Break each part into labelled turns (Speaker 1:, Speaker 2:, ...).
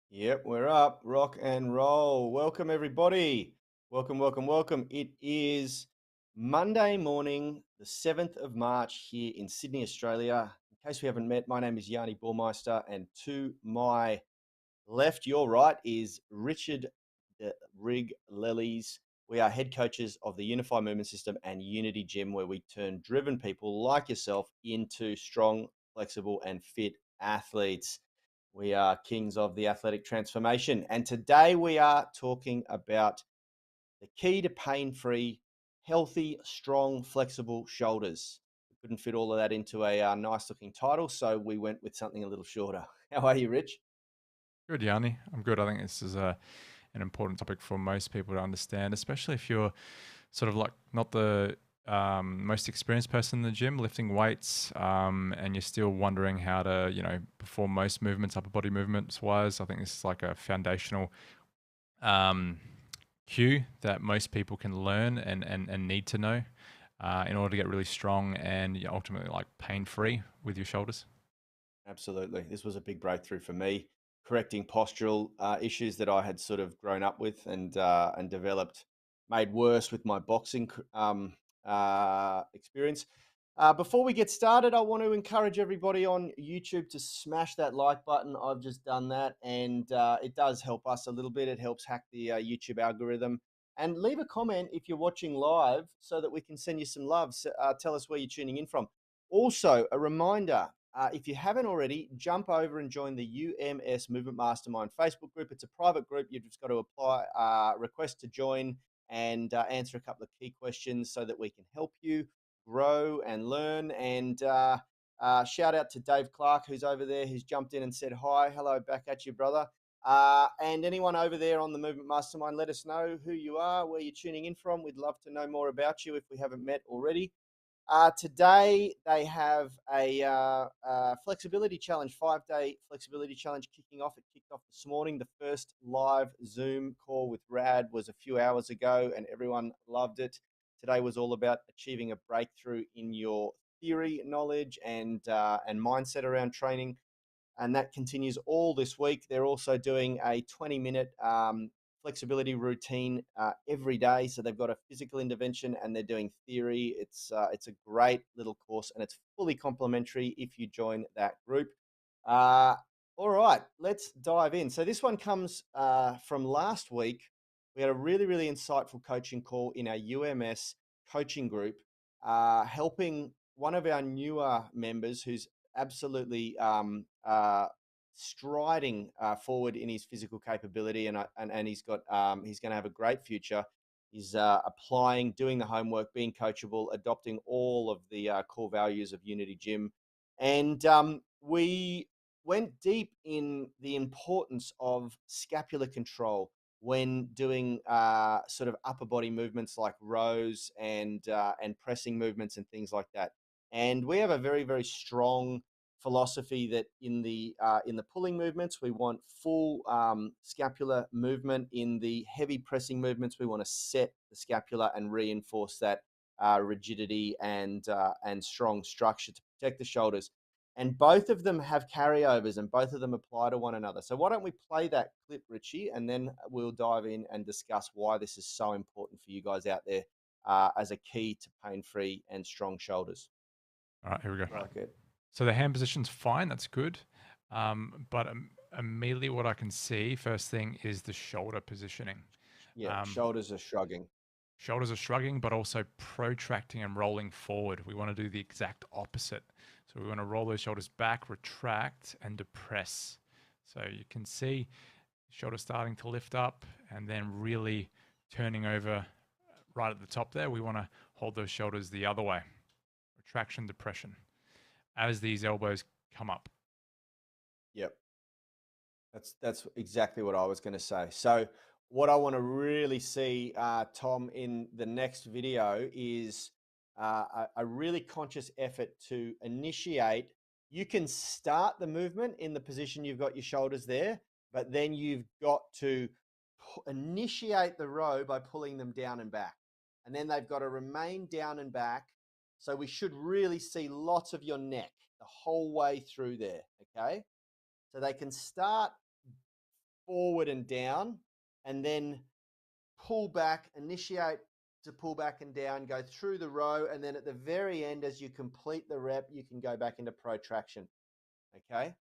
Speaker 1: Yep, we're up. Rock and roll. Welcome, everybody. Welcome, welcome, welcome. It is Monday morning, the 7th of March here in Sydney, Australia. In case we haven't met, my name is Yanni Burmeister, and to my left, your right, is Richard the Rig Lellies. We are head coaches of the Unified Movement System and Unity Gym, where we turn driven people like yourself into strong, flexible, and fit athletes. We are kings of the athletic transformation. And today we are talking about the key to pain free, healthy, strong, flexible shoulders. We couldn't fit all of that into a nice looking title, so we went with something a little shorter. How are you, Rich?
Speaker 2: Good, Yanni. I'm good. I think this is an important topic for most people to understand, especially if you're sort of like not the most experienced person in the gym lifting weights, and you're still wondering how to, perform most movements, upper body movements wise. I think this is like a foundational um, cue that most people can learn and need to know in order to get really strong and ultimately like pain free with your shoulders.
Speaker 1: Absolutely. This was a big breakthrough for me, correcting postural issues that I had sort of grown up with and developed, made worse with my boxing experience. Before we get started, I want to encourage everybody on YouTube to smash that like button. I've just done that, and it does help us a little bit. It helps hack the YouTube algorithm. And leave a comment if you're watching live so that we can send you some love. Tell us where you're tuning in from. Also, a reminder, if you haven't already, jump over and join the UMS Movement Mastermind Facebook group. It's a private group. You've just got to apply, request to join, and answer a couple of key questions so that we can help you grow and learn. And shout out to Dave Clark, who's over there, who's jumped in and said hi. Hello, back at you, brother. And anyone over there on the Movement Mastermind, let us know who you are, where you're tuning in from. We'd love to know more about you if we haven't met already. Today they have a flexibility challenge, 5-day flexibility challenge kicking off. It kicked off this morning. The first live Zoom call with Rad was a few hours ago, and everyone loved it. Today was all about achieving a breakthrough in your theory knowledge and mindset around training, and that continues all this week. They're also doing a 20-minute flexibility routine every day. So they've got a physical intervention and they're doing theory. It's a great little course, and it's fully complimentary if you join that group. Uh, all right, let's dive in. So this one comes from last week. We had a really insightful coaching call in our UMS coaching group, helping one of our newer members who's absolutely striding forward in his physical capability, and he's going to have a great future. He's applying, doing the homework, being coachable, adopting all of the core values of Unity Gym, and we went deep in the importance of scapular control when doing sort of upper body movements like rows and pressing movements and things like that. And we have a very strong philosophy that in the pulling movements we want full scapular movement. In the heavy pressing movements, we want to set the scapula and reinforce that rigidity and strong structure to protect the shoulders. And both of them have carryovers, and both of them apply to one another. So why don't we play that clip, Richie, and then we'll dive in and discuss why this is so important for you guys out there as a key to pain-free and strong shoulders.
Speaker 2: All right, here we go.
Speaker 1: Like it.
Speaker 2: So the hand position's fine. That's good. But immediately what I can see first thing is the shoulder positioning.
Speaker 1: Yeah,
Speaker 2: Um,
Speaker 1: shoulders are shrugging.
Speaker 2: Shoulders are shrugging, but also protracting and rolling forward. We want to do the exact opposite. So we want to roll those shoulders back, retract, and depress. So you can see shoulders starting to lift up and then really turning over right at the top there. We want to hold those shoulders the other way. Retraction, depression. As these elbows come up.
Speaker 1: Yep. That's exactly what I was going to say. So what I want to really see, Tom, in the next video is a really conscious effort to initiate. You can start the movement in the position you've got your shoulders there, but then you've got to initiate the row by pulling them down and back. And then they've got to remain down and back. So we should really see lots of your neck the whole way through there, okay? So they can start forward and down, and then pull back, initiate to pull back and down, go through the row, and then at the very end, as you complete the rep, you can go back into protraction. Okay.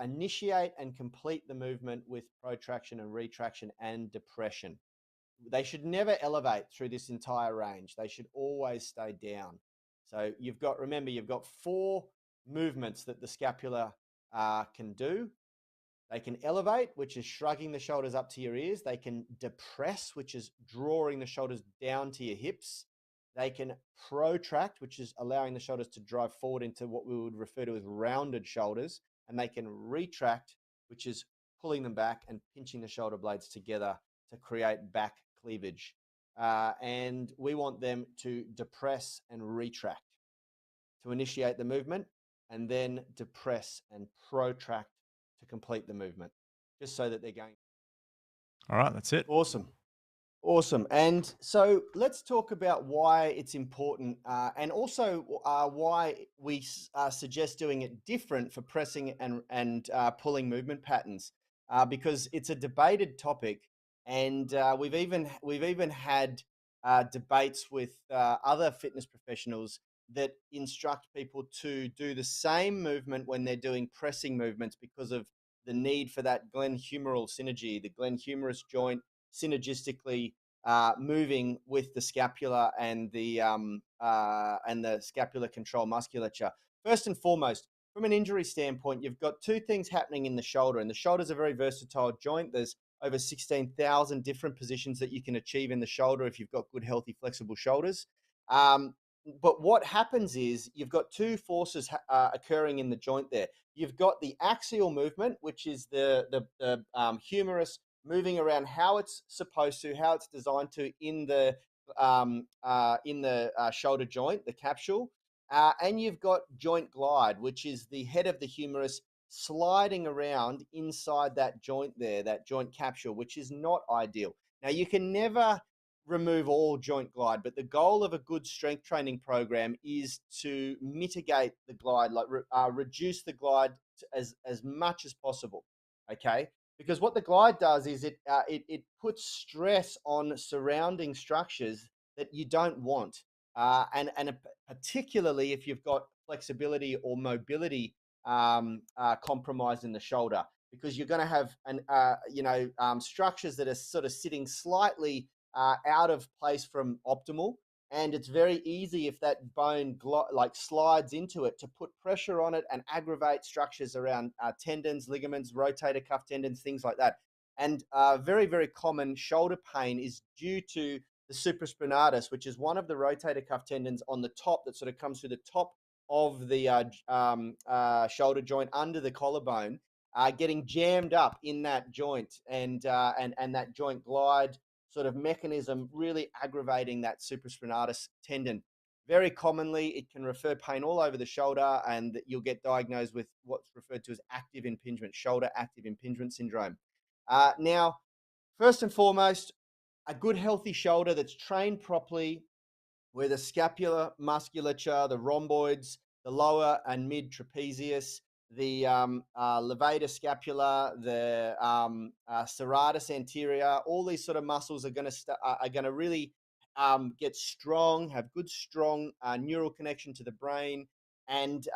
Speaker 1: Initiate and complete the movement with protraction and retraction and depression. They should never elevate through this entire range. They should always stay down. So remember, you've got four movements that the scapula can do. They can elevate, which is shrugging the shoulders up to your ears. They can depress, which is drawing the shoulders down to your hips. They can protract, which is allowing the shoulders to drive forward into what we would refer to as rounded shoulders. And they can retract, which is pulling them back and pinching the shoulder blades together to create back cleavage. And we want them to depress and retract to initiate the movement, and then depress and protract to complete the movement, just so that they're going.
Speaker 2: All right, that's it.
Speaker 1: Awesome. Awesome. And so let's talk about why it's important, and also why we suggest doing it different for pressing and pulling movement patterns, because it's a debated topic, and we've even had debates with other fitness professionals that instruct people to do the same movement when they're doing pressing movements because of the need for that glenohumeral synergy, the glenohumerus joint synergistically moving with the scapula and the scapular control musculature. First and foremost, from an injury standpoint, you've got two things happening in the shoulder, and the shoulder is a very versatile joint. There's over 16,000 different positions that you can achieve in the shoulder if you've got good, healthy, flexible shoulders. Um, but what happens is you've got two forces occurring in the joint there. You've got the axial movement, which is the humerus moving around how it's supposed to, how it's designed to in the shoulder joint, the capsule, and you've got joint glide, which is the head of the humerus sliding around inside that joint there, that joint capsule, which is not ideal. Now you can never remove all joint glide, but the goal of a good strength training program is to mitigate the glide, like reduce the glide as much as possible. Okay, because what the glide does is it puts stress on surrounding structures that you don't want, and particularly if you've got flexibility or mobility compromise in the shoulder, because you're going to have structures that are sort of sitting slightly out of place from optimal. And it's very easy if that bone slides into it to put pressure on it and aggravate structures around tendons, ligaments, rotator cuff tendons, things like that. And very, very common shoulder pain is due to the supraspinatus, which is one of the rotator cuff tendons on the top that sort of comes through the top of the shoulder joint under the collarbone, getting jammed up in that joint, and that joint glide sort of mechanism really aggravating that supraspinatus tendon. Very commonly, it can refer pain all over the shoulder, and you'll get diagnosed with what's referred to as active impingement, shoulder active impingement syndrome. Now, first and foremost, a good healthy shoulder that's trained properly, where the scapular musculature, the rhomboids, the lower and mid trapezius, the levator scapula, the serratus anterior, all these sort of muscles are going to really get strong, have good, strong neural connection to the brain, and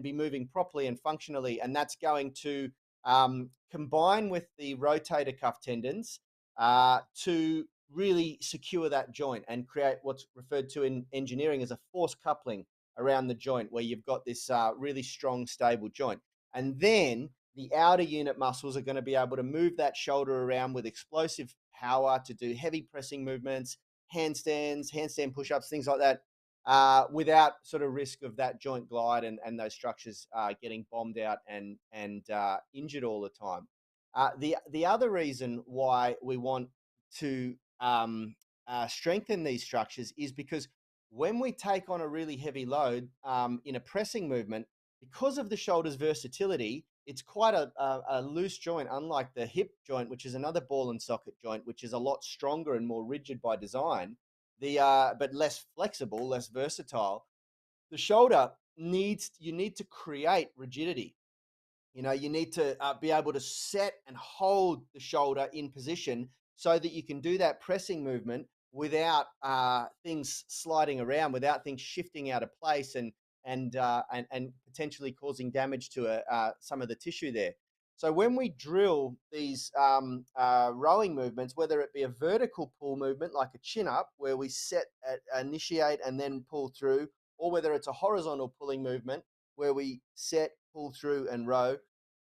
Speaker 1: be moving properly and functionally, and that's going to combine with the rotator cuff tendons to really secure that joint and create what's referred to in engineering as a force coupling around the joint, where you've got this really strong, stable joint. And then the outer unit muscles are going to be able to move that shoulder around with explosive power to do heavy pressing movements, handstands, handstand push-ups, things like that, without sort of risk of that joint glide and those structures getting bombed out and injured all the time. The other reason why we want to strengthen these structures is because when we take on a really heavy load in a pressing movement, because of the shoulder's versatility, it's quite a loose joint, unlike the hip joint, which is another ball and socket joint, which is a lot stronger and more rigid by design, but less flexible, less versatile. The shoulder you need to create rigidity. You need to be able to set and hold the shoulder in position so that you can do that pressing movement without things sliding around, without things shifting out of place and potentially causing damage to some of the tissue there. So when we drill these rowing movements, whether it be a vertical pull movement like a chin up, where we set, initiate, and then pull through, or whether it's a horizontal pulling movement where we set, pull through, and row,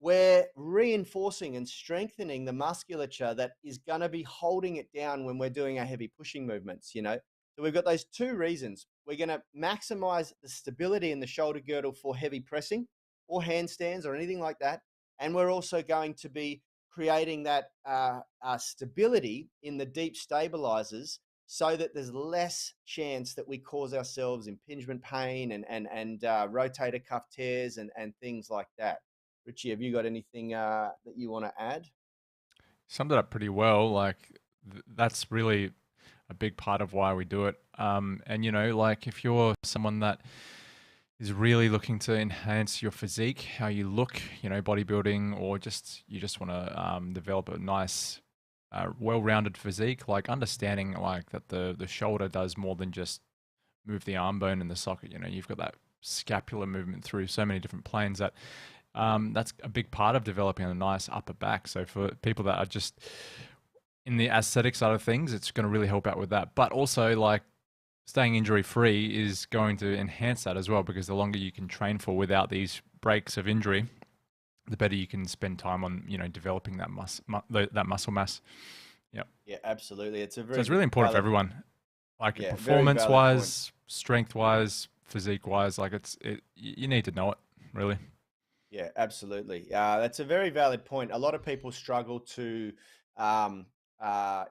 Speaker 1: we're reinforcing and strengthening the musculature that is going to be holding it down when we're doing our heavy pushing movements. So we've got those two reasons. We're going to maximize the stability in the shoulder girdle for heavy pressing or handstands or anything like that. And we're also going to be creating that stability in the deep stabilizers so that there's less chance that we cause ourselves impingement pain and rotator cuff tears and things like that. Richie, have you got anything that you want to add?
Speaker 2: Summed it up pretty well. Like that's really a big part of why we do it. And like if you're someone that is really looking to enhance your physique, how you look, bodybuilding, or just you just want to develop a nice, well-rounded physique, like understanding like that the shoulder does more than just move the arm bone in the socket. You've got that scapular movement through so many different planes that that's a big part of developing a nice upper back. So for people that are just in the aesthetic side of things, it's going to really help out with that. But also, like, staying injury free is going to enhance that as well, because the longer you can train for without these breaks of injury, the better you can spend time on developing that that muscle mass. Yeah.
Speaker 1: Yeah, absolutely. It's a
Speaker 2: So
Speaker 1: very
Speaker 2: it's really important for
Speaker 1: valid,
Speaker 2: everyone, like
Speaker 1: yeah, very
Speaker 2: performance
Speaker 1: valid point.
Speaker 2: wise, strength wise, physique wise. Like you need to know it really.
Speaker 1: Yeah, absolutely. That's a very valid point. A lot of people struggle to, um,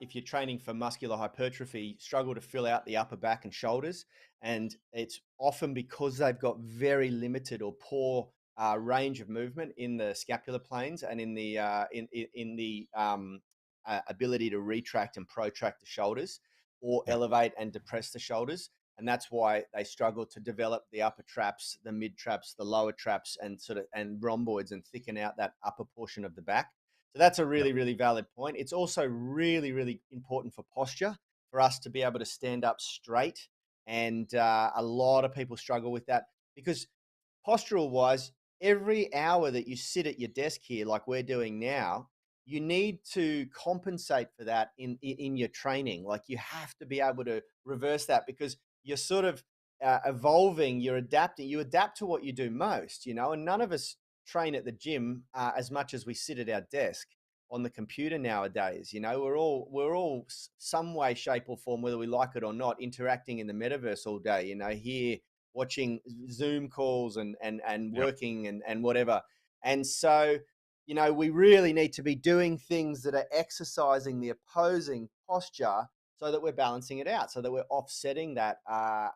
Speaker 1: if you're training for muscular hypertrophy, struggle to fill out the upper back and shoulders. And it's often because they've got very limited or poor range of movement in the scapular planes and in the ability to retract and protract the shoulders or
Speaker 2: Yeah.
Speaker 1: elevate and depress the shoulders, and that's why they struggle to develop the upper traps, the mid traps, the lower traps, and rhomboids, and thicken out that upper portion of the back. So that's a
Speaker 2: Yeah.
Speaker 1: really, really valid point. It's also really, really important for posture, for us to be able to stand up straight, and a lot of people struggle with that because postural wise, every hour that you sit at your desk here, like we're doing now, you need to compensate for that in your training. Like you have to be able to reverse that because you're sort of evolving, you're adapting, you adapt to what you do most. And none of us train at the gym as much as we sit at our desk on the computer nowadays. We're all some way, shape, or form, whether we like it or not, interacting in the metaverse all day. Here watching Zoom calls and
Speaker 2: Yep.
Speaker 1: working and whatever. And so, we really need to be doing things that are exercising the opposing posture so that we're balancing it out, so that we're offsetting that.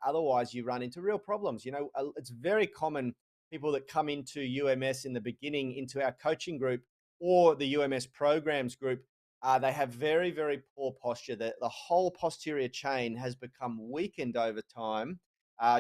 Speaker 1: Otherwise, you run into real problems. It's very common people that come into UMS in the beginning, into our coaching group or the UMS programs group, they have very, very poor posture. The whole posterior chain has become weakened over time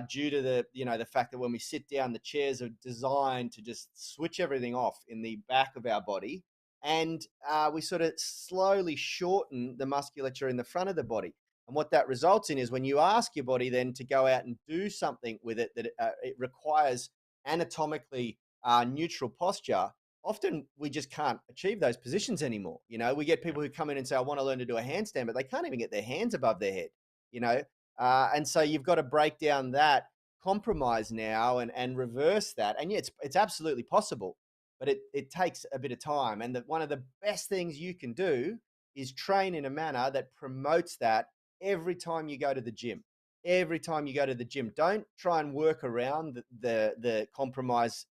Speaker 1: due to the fact that when we sit down, the chairs are designed to just switch everything off in the back of our body, and we sort of slowly shorten the musculature in the front of the body. And what that results in is when you ask your body then to go out and do something with it that it requires anatomically neutral posture, often we just can't achieve those positions anymore. We get
Speaker 2: Yep.
Speaker 1: people who come in and say, I want to learn to do a handstand, but they can't even get their hands above their head, you know, and so you've got to break down that compromise now and reverse that. And yeah, it's absolutely possible, but it takes a bit of time. And one of the best things you can do is train in a manner that promotes that every time you go to the gym. Every time you go to the gym, don't try and work around the compromise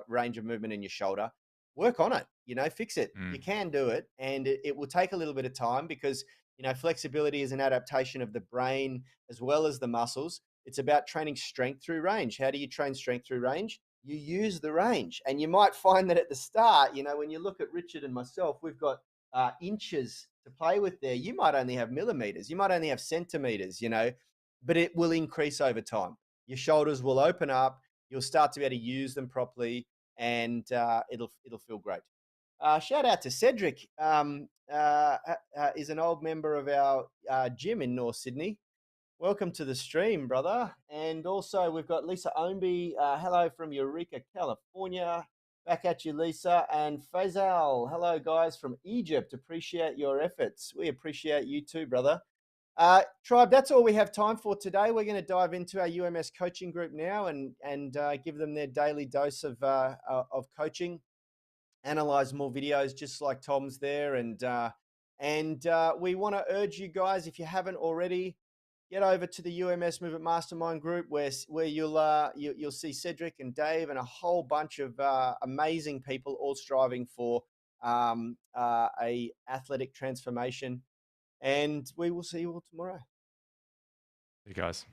Speaker 1: range of movement in your shoulder. Work on it. Fix it. You
Speaker 2: Mm.
Speaker 1: can do it, and it will take a little bit of time because flexibility is an adaptation of the brain as well as the muscles. It's about training strength through range. How do you train strength through range? You use the range. And you might find that at the start, when you look at Richard and myself, we've got inches to play with there. You might only have millimeters, you might only have centimeters, but it will increase over time. Your shoulders will open up, you'll start to be able to use them properly. and it'll feel great. Shout out to Cedric. Is an old member of our gym in North Sydney. Welcome to the stream, brother. And also, we've got Lisa Omby. Hello from Eureka, California. Back at you, Lisa. And Faisal. Hello, guys from Egypt. Appreciate your efforts. We appreciate you too, brother. Tribe, that's all we have time for today. We're going to dive into our UMS coaching group now and give them their daily dose of coaching, analyze more videos just like Tom's there, and we want to urge you guys, if you haven't already, get over to the UMS Movement Mastermind group where you'll see Cedric and Dave and a whole bunch of amazing people all striving for a athletic transformation. And we will see you all tomorrow.
Speaker 2: You guys.